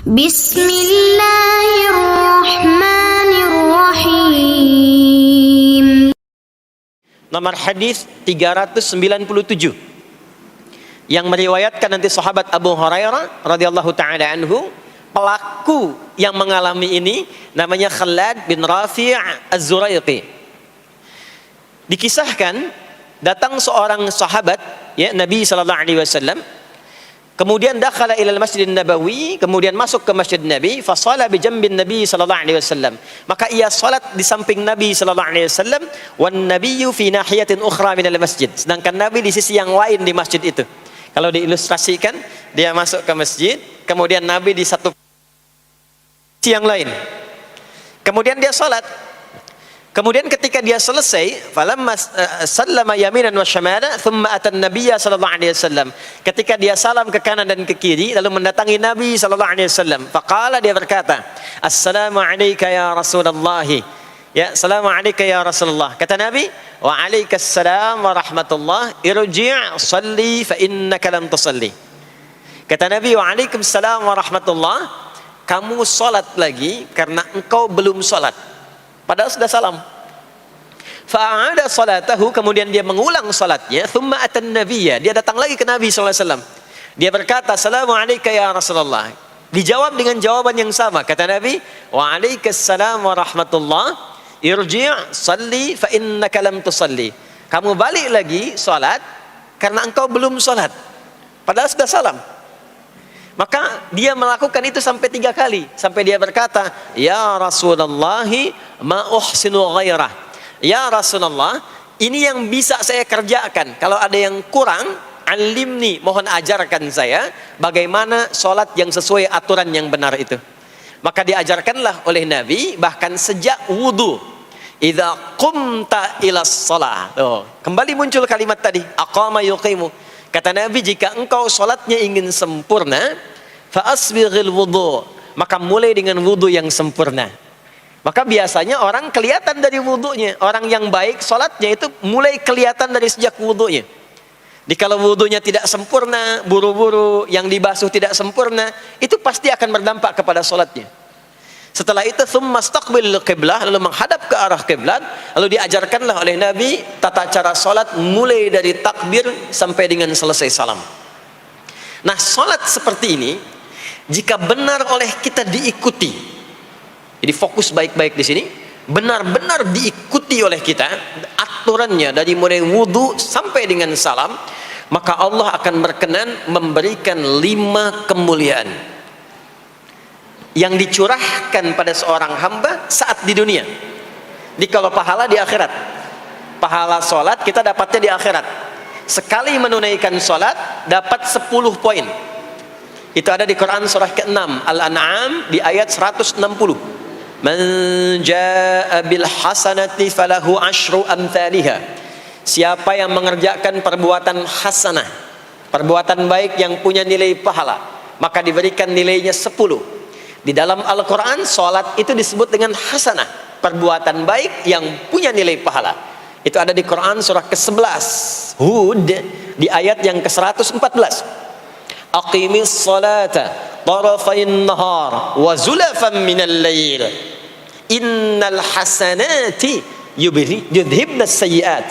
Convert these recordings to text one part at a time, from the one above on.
Bismillahirrahmanirrahim. Nomor hadis 397 yang meriwayatkan nanti sahabat Abu Hurairah radhiyallahu taala anhu. Pelaku yang mengalami ini namanya Khalad bin Rafi' Az-Zuraiqi. Dikisahkan datang seorang sahabat ya Nabi sallallahu alaihi wasallam, kemudian dakhala ila al-Masjid Nabawi, kemudian masuk ke Masjid Nabi, fa shala bi jambin Nabi sallallahu alaihi wasallam. Maka ia salat di samping Nabi sallallahu alaihi wasallam, wan nabiyyu fi nahiyatin ukhra min al-masjid. Sedangkan Nabi di sisi yang lain di masjid itu. Kalau diilustrasikan, dia masuk ke masjid, kemudian Nabi di satu sisi yang lain. Kemudian dia salat. Kemudian ketika dia selesai, falamma sallama yaminan wa shamala, thumma atan nabiyya sallallahu alaihi wasallam. Ketika dia salam ke kanan dan ke kiri, lalu mendatangi Nabi sallallahu alaihi wasallam. Faqala, dia berkata, "Assalamu alayka ya Rasulullah." Ya, "Assalamu alayka ya Rasulullah." Kata Nabi, "Wa alaikassalam wa rahmatullah. Irji' shalli fa innaka lam tusalli." Kata Nabi, "Wa alaikassalam wa rahmatullah. Kamu salat lagi karena engkau belum salat." Padahal sudah salam. Fa'ada salatahu, kemudian dia mengulang salatnya. Thumma atan nabiyya, dia datang lagi ke Nabi sallallahu alaihi wasallam. Dia berkata, "Assalamu alayka ya Rasulullah." Dijawab dengan jawaban yang sama. Kata Nabi, "Wa alaikassalam wa rahmatullah. Irji' salli fa innaka lam tusalli." Kamu balik lagi salat karena engkau belum salat. Padahal sudah salam. Maka dia melakukan itu sampai 3 kali. Sampai dia berkata, "Ya Rasulullah, ma uhsinu ghairah." Ya Rasulullah, ini yang bisa saya kerjakan. Kalau ada yang kurang, alimni, mohon ajarkan saya bagaimana sholat yang sesuai aturan yang benar itu. Maka diajarkanlah oleh Nabi bahkan sejak wudu. Idza qumta ila shalah. Kembali muncul kalimat tadi, aqama yuqimu. Kata Nabi, jika engkau sholatnya ingin sempurna, fa asbighil wudu, maka mulai dengan wudu yang sempurna. Maka biasanya orang kelihatan dari wudunya. Orang yang baik sholatnya itu mulai kelihatan dari sejak wudunya. Jadi kalau wudunya tidak sempurna, buru-buru, yang dibasuh tidak sempurna, itu pasti akan berdampak kepada sholatnya. Setelah itu, thumma istaqbil qiblah, lalu menghadap ke arah kiblat, lalu diajarkanlah oleh Nabi tata cara sholat mulai dari takbir sampai dengan selesai salam. Nah, sholat seperti ini jika benar oleh kita diikuti, jadi fokus baik-baik di sini, benar-benar diikuti oleh kita aturannya dari mulai wudu sampai dengan salam, maka Allah akan berkenan memberikan 5 kemuliaan yang dicurahkan pada seorang hamba saat di dunia. Jadi kalau pahala di akhirat, pahala sholat kita dapatnya di akhirat. Sekali menunaikan sholat dapat 10 poin. Itu ada di Quran surah ke-6 Al-An'am di ayat 160. Man jaa'a bil hasanati falahu asyru amthaliha. Siapa yang mengerjakan perbuatan hasanah, perbuatan baik yang punya nilai pahala, maka diberikan nilainya 10. Di dalam Al-Quran, sholat itu disebut dengan hasanah, perbuatan baik yang punya nilai pahala. Itu ada di Quran surah ke-11 Hud di ayat yang ke-114. Aqimis salata tarafain nahar wa zulafan minal lail innal hasanati yudhibnas sayyiat.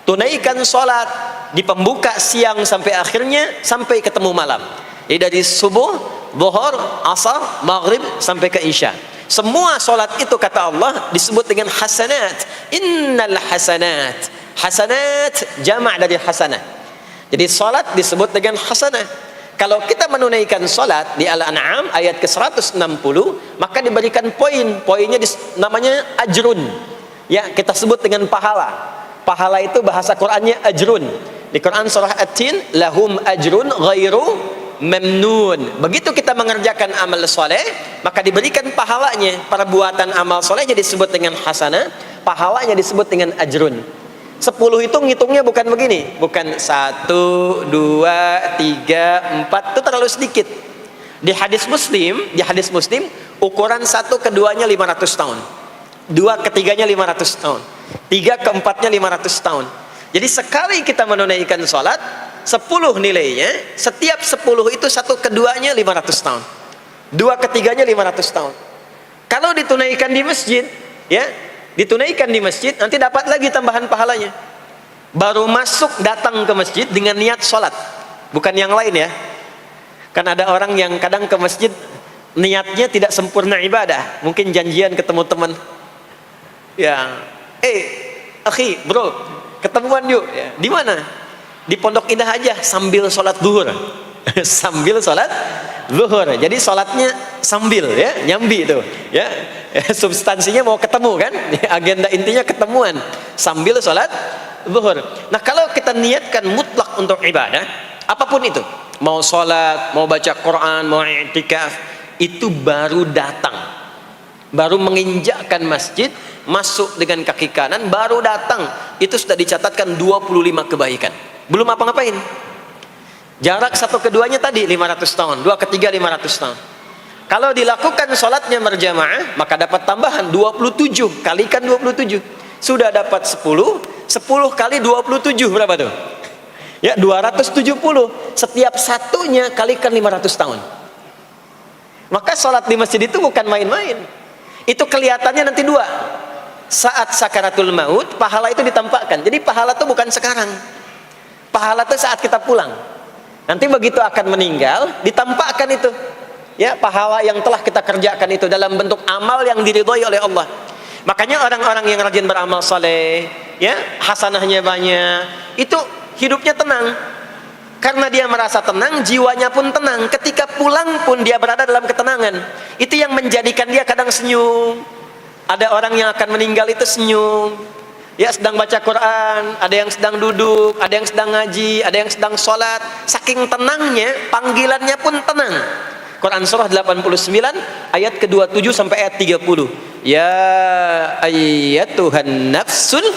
Tunaikan sholat di pembuka siang sampai akhirnya, sampai ketemu malam. Jadi dari subuh, zuhur, asar, maghrib sampai ke isya. Semua solat itu kata Allah disebut dengan hasanat. Innal hasanat. Hasanat jamak dari hasanah. Jadi solat disebut dengan hasanah. Kalau kita menunaikan solat di Al-An'am ayat ke-160, maka diberikan poin. Poinnya namanya ajrun. Ya, kita sebut dengan pahala. Pahala itu bahasa Qur'annya ajrun. Di Quran surah At-Tin, lahum ajrun ghairu memnun. Begitu kita mengerjakan amal soleh, maka diberikan pahalanya. Perbuatan amal solehnya disebut dengan hasanah, pahalanya disebut dengan ajrun. 10 itu ngitungnya bukan begini, bukan 1, 2, 3, 4, itu terlalu sedikit. Di hadis Muslim, ukuran 1 keduanya 500 tahun, 2 ketiganya 500 tahun, 3 keempatnya 500 tahun. Jadi sekali kita menunaikan sholat 10 nilainya, setiap 10 itu 1 keduanya 500 tahun. 2/3-nya 500 tahun. Kalau ditunaikan di masjid, ya, ditunaikan di masjid, nanti dapat lagi tambahan pahalanya. Baru masuk datang ke masjid dengan niat sholat, bukan yang lain ya. Kan ada orang yang kadang ke masjid niatnya tidak sempurna ibadah, mungkin janjian ketemu teman, ya, akhi, bro, ketemuan yuk, ya. Di mana? Di Pondok Indah aja, sambil sholat zuhur. Sambil sholat zuhur, jadi sholatnya sambil, ya, nyambi itu, ya. Substansinya mau ketemu kan, agenda intinya ketemuan sambil sholat zuhur. Nah, kalau kita niatkan mutlak untuk ibadah, apapun itu, mau sholat, mau baca Quran, mau i'tikaf, itu baru datang, baru menginjakkan masjid, masuk dengan kaki kanan, baru datang, itu sudah dicatatkan 25 kebaikan. Belum apa-ngapain. Jarak satu keduanya tadi 500 tahun, 2/3 500 tahun. Kalau dilakukan sholatnya berjamaah, maka dapat tambahan 27, kalikan 27. Sudah dapat 10, 10 kali 27 berapa tuh? Ya, 270. Setiap satunya kalikan 500 tahun. Maka sholat di masjid itu bukan main-main. Itu kelihatannya nanti dua. Saat sakaratul maut, pahala itu ditampakkan. Jadi pahala itu bukan sekarang. Pahala itu saat kita pulang. Nanti begitu akan meninggal, ditampakkan itu. Ya, pahala yang telah kita kerjakan itu dalam bentuk amal yang diridhoi oleh Allah. Makanya orang-orang yang rajin beramal saleh, ya, hasanahnya banyak, itu hidupnya tenang. Karena dia merasa tenang, jiwanya pun tenang. Ketika pulang pun dia berada dalam ketenangan. Itu yang menjadikan dia kadang senyum. Ada orang yang akan meninggal itu senyum. Ya, sedang baca Quran, ada yang sedang duduk, ada yang sedang ngaji, ada yang sedang sholat. Saking tenangnya, panggilannya pun tenang. Quran surah 89 ayat ke-27 sampai ayat 30. Ya ayyatuhan nafsul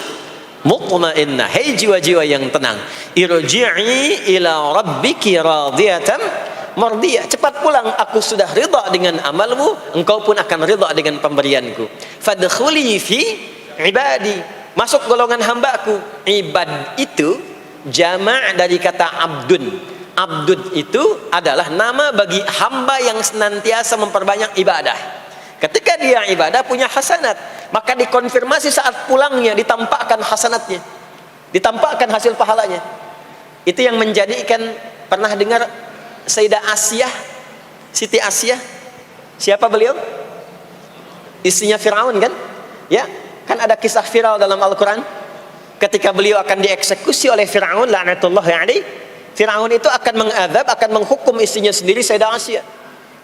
mutmainnah, hei jiwa-jiwa yang tenang, irji'i ila rabbiki radiyatan mardiyah, cepat pulang, aku sudah ridha dengan amalmu, engkau pun akan ridha dengan pemberianku. Fadkhuli fi ibadi, masuk golongan hambaku. Ibad itu jama' dari kata abdun. Abdun itu adalah nama bagi hamba yang senantiasa memperbanyak ibadah. Ketika dia ibadah punya hasanat, maka dikonfirmasi saat pulangnya, ditampakkan hasanatnya, ditampakkan hasil pahalanya. Itu yang menjadikan, pernah dengar Sayyidah Asyah, Siti Asyah? Siapa beliau? Istrinya Fir'aun kan? Ya, kan ada kisah viral dalam Al-Quran. Ketika beliau akan dieksekusi oleh Fir'aun, la'natullahi alaihi, Fir'aun itu akan mengadab, akan menghukum istrinya sendiri, Sayyidah Asyah.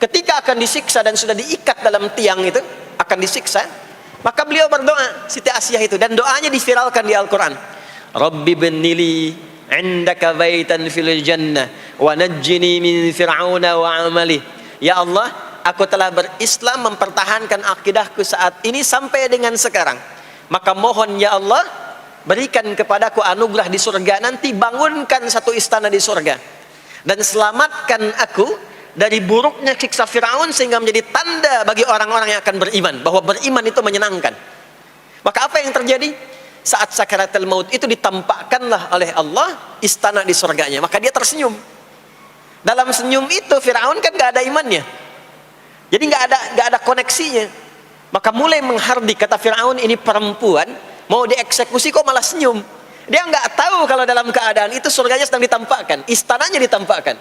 Ketika akan disiksa dan sudah diikat dalam tiang itu, akan disiksa, maka beliau berdoa, Siti Asyah itu, dan doanya diviralkan di Al-Quran. Rabbi bennili indaka baitan fil jannah wa najjini min fir'auna wa amali. Ya Allah, aku telah berislam, mempertahankan akidahku saat ini sampai dengan sekarang. Maka mohon ya Allah, berikan kepadaku anugerah di surga nanti, bangunkan satu istana di surga dan selamatkan aku dari buruknya siksa Firaun, sehingga menjadi tanda bagi orang-orang yang akan beriman bahwa beriman itu menyenangkan. Maka apa yang terjadi? Saat sakaratul maut itu ditampakkanlah oleh Allah istana di surganya, maka dia tersenyum. Dalam senyum itu Firaun kan gak ada imannya, jadi gak ada koneksinya. Maka mulai menghardik, kata Firaun, ini perempuan mau dieksekusi kok malah senyum. Dia nggak tahu kalau dalam keadaan itu surganya sedang ditampakkan, istananya ditampakkan.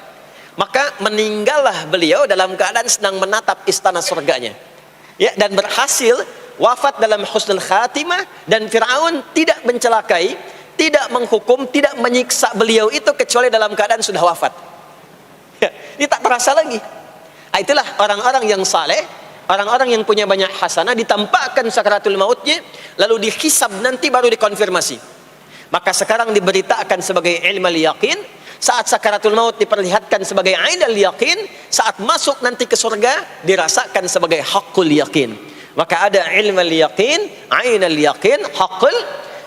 Maka meninggallah beliau dalam keadaan sedang menatap istana surganya, ya, dan berhasil wafat dalam husnul khatimah. Dan Fir'aun tidak mencelakai, tidak menghukum, tidak menyiksa beliau itu kecuali dalam keadaan sudah wafat, ya, ini tak terasa lagi. Itulah orang-orang yang saleh, orang-orang yang punya banyak hasanah, ditampakkan sakaratul mautnya, lalu dihisab, nanti baru dikonfirmasi. Maka sekarang diberitakan sebagai ilmal yaqin, saat sakaratul maut diperlihatkan sebagai ainal yaqin, saat masuk nanti ke surga dirasakan sebagai haqqul yaqin. Maka ada ilmal yaqin, ainal yaqin, haqqul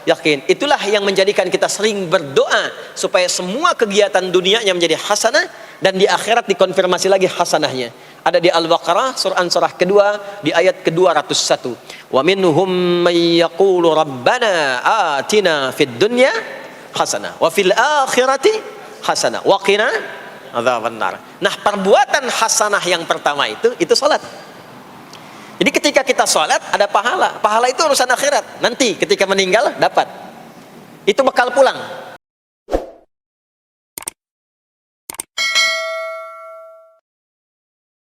yaqin. Itulah yang menjadikan kita sering berdoa supaya semua kegiatan dunianya menjadi hasanah, dan di akhirat dikonfirmasi lagi hasanahnya. Ada di Al-Baqarah surah kedua di ayat ke-201. Wa minhum may yaqulu rabbana atina fid dunya hasanah wa fil akhirati hasanah wa qina adzaban nar. Nah, perbuatan hasanah yang pertama itu salat. Jadi ketika kita salat ada pahala. Pahala itu urusan akhirat. Nanti ketika meninggal dapat. Itu bekal pulang.